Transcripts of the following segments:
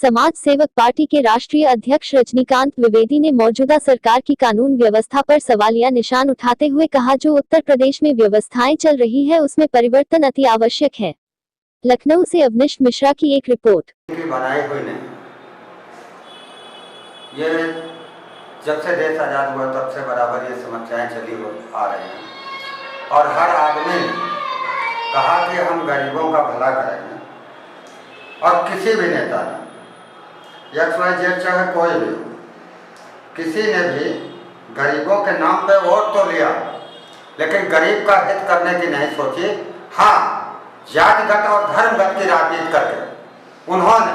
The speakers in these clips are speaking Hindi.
समाज सेवक पार्टी के राष्ट्रीय अध्यक्ष रजनीकांत द्विवेदी ने मौजूदा सरकार की कानून व्यवस्था पर सवालिया निशान उठाते हुए कहा, जो उत्तर प्रदेश में व्यवस्थाएं चल रही है उसमें परिवर्तन अति आवश्यक है। लखनऊ से अवनिष्ठ मिश्रा की एक रिपोर्ट। बनाई हुई नहीं, ये जब से देश आज़ाद हुआ तब से बराबर ये समस्याएं चली आ रही हैं और हर आदमी कहा कि हम गरीबों का भला करेंगे और किसी भी नेता ने XYZ चाहे कोई भी, किसी ने भी गरीबों के नाम पे वोट तो लिया लेकिन गरीब का हित करने की नहीं सोची। हाँ, जातिगत और धर्मगत की राजनीति करके उन्होंने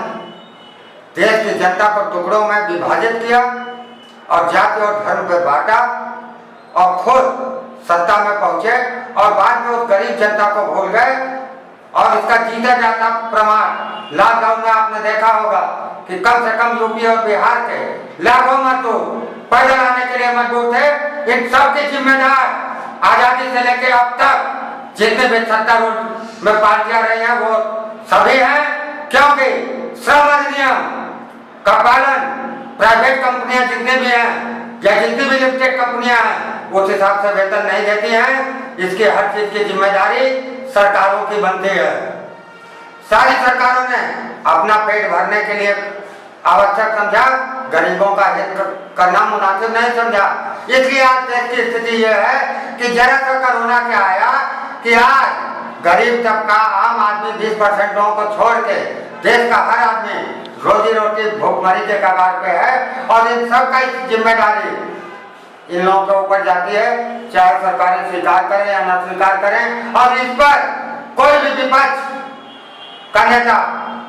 देश की जनता को टुकड़ों में विभाजित किया और जाति और धर्म पे बांटा और खुद सत्ता में पहुंचे और बाद में उस गरीब जनता को भूल गए। और इसका जीता जाता प्रमाण लॉकडाउन में आपने देखा होगा कि कम से कम यूपी और बिहार के लाखों मजदूर पैदल आने के लिए मजबूर थे। इन सब के जिम्मेदार आजादी से लेकर अब तक जितने भी सत्तारूढ़ में पार्टियां रही हैं वो सभी हैं, क्योंकि श्रम अधिनियम का पालन प्राइवेट कंपनियां जितने भी हैं या जितनी भी लिमिटेड कंपनियां हैं उस हिसाब से वेतन नहीं देती हैं। इसकी हर चीज की जिम्मेदारी सरकारों की बनती है। सारी सरकारों ने अपना पेट भरने के लिए आवश्यक समझा, गरीबों का हित करना मुनासिब नहीं समझा। इसलिए आज देश की स्थिति यह है कि जरा सा कोरोना क्या आया कि आज गरीब तबका आम आदमी 20% लोगों को छोड़ के देश का हर आदमी रोजी रोटी भूखमरी के कगार पे है और इन सब का जिम्मेदारी इन लोगों के ऊपर जाती है, चाहे सरकारें स्वीकार करें या न स्वीकार करें। और इस पर कोई भी विपक्ष का नेता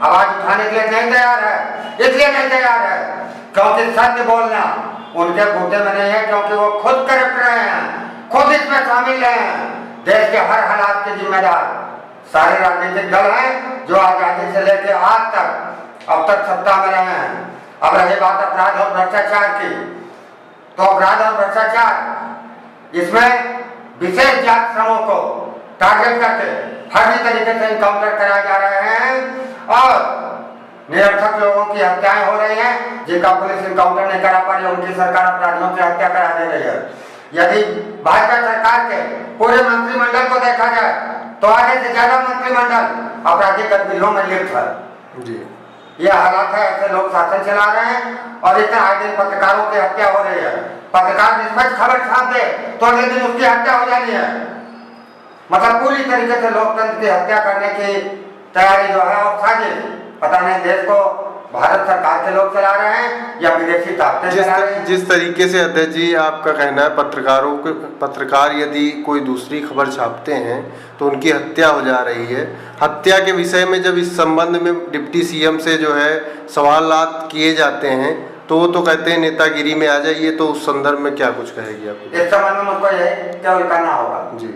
आवाज उठाने के लिए नहीं तैयार है। इसलिए नहीं तैयार है क्योंकि सत्य बोलना उनके बूते में नहीं है, क्योंकि वो खुद करप्ट रहे हैं, खुद इसमें शामिल रहे हैं। देश के हर हालात के जिम्मेदार सारे राजनीतिक दल हैं जो आजादी से लेकर आज तक अब तक सत्ता में रहे हैं। अब रही बात अपराध और भ्रष्टाचार की, तो अपराध और भ्रष्टाचार इसमें विशेष जात श्रमों को टारगेट करके फर्जी तरीके से इनकाउंटर कराए जा रहे हैं और निरर्थक लोगों की हत्याएं हो रही हैं जिनका पुलिस इनकाउंटर नहीं करा पा रही, उनकी सरकार अपराधियों की हत्या करा दे रही है। यदि भाजपा सरकार के पूरे मंत्रिमंडल को देखा जाए तो आधे से ज्यादा मंत्रिमंडल आपराधिक गतिविधियों में लिप्त है जी। ये हालात है, ऐसे लोग शासन चला रहे हैं और इतना आए दिन पत्रकारों की हत्या हो रही है। पत्रकार निष्पक्ष खबर छाप दे तो अगले दिन उसकी हत्या हो जानी है। मतलब पूरी तरीके से लोकतंत्र की हत्या करने की तैयारी जो है और साजिश, पता नहीं देश को भारत सरकार के लोग चला रहे हैं या विदेशी ताकतें चला रहे हैं। जिस तरीके से अध्यक्ष जी आपका कहना है पत्रकार यदि कोई दूसरी खबर छापते हैं तो उनकी हत्या हो जा रही है। हत्या के विषय में जब इस संबंध में डिप्टी सीएम से जो है सवालात किए जाते हैं तो वो तो कहते हैं नेतागिरी में आ जाइए, तो उस संदर्भ में क्या कुछ कहेगी आप? इस संबंध में मुझको यही क्या कहना होगा जी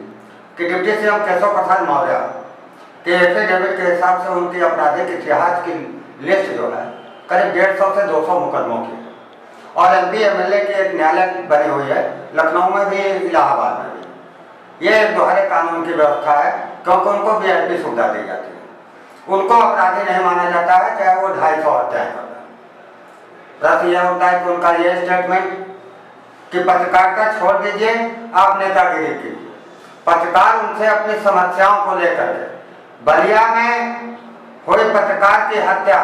कि डिप्टी सीएम केशव प्रसाद मौर्य के एफिडेविट के हिसाब से उनकी आपराधिक इतिहास की लिस्ट जो है करीब 150 से 200 मुकदमों की और MP MLA की एक न्यायालय बनी हुई है लखनऊ में भी, इलाहाबाद में भी। ये एक दोहरे कानून की व्यवस्था है क्योंकि उनको VIP सुविधा दी जाती है। उनको अपराधी नहीं माना जाता है चाहे वो 250 हत्याएं करता है। प्रश्न यह होता है कि उनका ये स्टेटमेंट कि पत्रकारिता छोड़ दीजिए, आप नेतागिरी कीजिए। पत्रकार उनसे अपनी समस्याओं को लेकर के बलिया में हुई पत्रकार की हत्या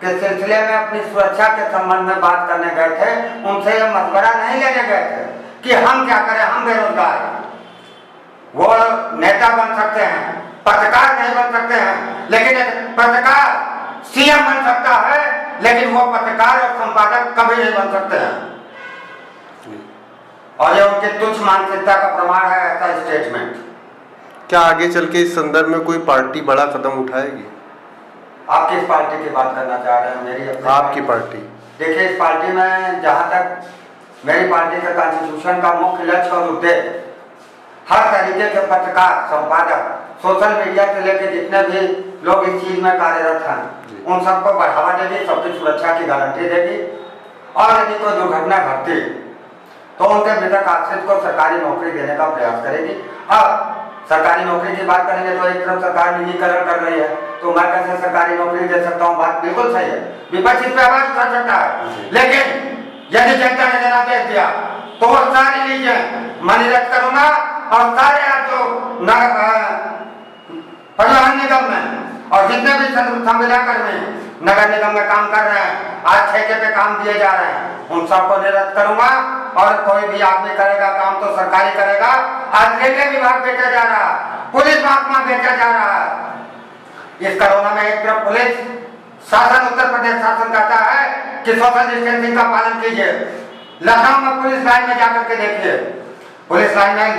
के सिलसिले में अपनी सुरक्षा के संबंध में बात करने गए थे। उनसे यह मशवरा नहीं लेने गए थे कि हम क्या करें, हम बेरोजगार हैं। वो नेता बन सकते हैं, पत्रकार नहीं बन सकते हैं, लेकिन पत्रकार CM बन सकता है, लेकिन वो पत्रकार और संपादक कभी नहीं बन सकते हैं। और यह उनकी तुच्छ मानसिकता का प्रमाण है ऐसा स्टेटमेंट। क्या आगे चल के इस संदर्भ में कोई पार्टी बड़ा कदम उठाएगी? आप किस पार्टी की बात करना चाह रहे हैं? मेरी अपनी आपकी पार्टी। देखिए, इस पार्टी में जहां तक मेरी पार्टी के कॉन्स्टिट्यूशन का मुख्य लक्ष्य और उद्देश्य हर तरीके के पत्रकार, संपादक, सोशल मीडिया से लेकर जितने भी लोग इस चीज में कार्यरत हैं उन सबको बढ़ावा देगी, सबकी सुरक्षा की गारंटी देगी और यदि कोई दुर्घटना घटती तो उनके मृतक आश्रित को सरकारी नौकरी देने का प्रयास करेगी। अब सरकारी नौकरी की बात करेंगे तो एक तरफ सरकार निजीकरण कर रही है तो मैं कैसे सरकारी नौकरी दे सकता हूँ? बात बिल्कुल सही है, विपक्ष इस पे आवाज उठा सकता है, लेकिन यदि जनता ने देना भेज दिया तो वो सारी लीजिए मनी रद्द करूंगा और सारे आज जो परिवहन निगम में और जितने भी संविदा कर्मी नगर निगम में काम कर रहे हैं, आज ठेके पे काम दिए जा रहे हैं, उन सबको निरस्त करूंगा और कोई भी आदमी करेगा काम तो सरकारी करेगा। आज रेलवे विभाग बेचा जा रहा है, पुलिस महकमा बेचा जा रहा है। इस कोरोना में एक तरफ पुलिस शासन, उत्तर प्रदेश शासन कहता है कि सोशल डिस्टेंसिंग का पालन कीजिए। लखनऊ में पुलिस लाइन में जाकर के देखिए, पुलिस लाइन में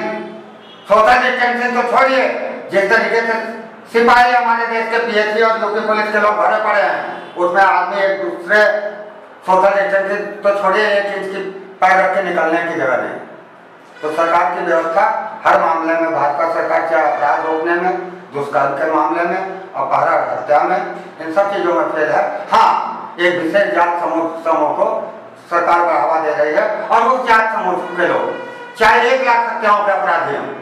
सोशल डिस्टेंसिंग तो छोड़िए, जिस तरीके से सिपाही हमारे देश के पीएचडी और यूपी पुलिस के लोग भरे पड़े हैं, उसमें आदमी एक दूसरे सोशल डिस्टेंसिंग तो छोड़िए, एक इंच की पैर रख के निकलने की जगह नहीं। तो सरकार की व्यवस्था हर मामले में, भाजपा सरकार चाहे अपराध रोकने में, दुष्कर्म के मामले में, अपहरण हत्या में, इन सब चीजों में फेल है। हाँ, एक विशेष जात समूह को सरकार बढ़ावा दे रही है और उस जात समूह के लोग चाहे 1 लाख हत्याओं के अपराधी हों,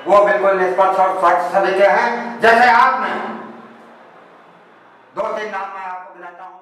वो बिल्कुल निष्पक्ष और स्वच्छ सभी के हैं। जैसे आपने 2-3 नाम मैं आपको गिनाता हूँ।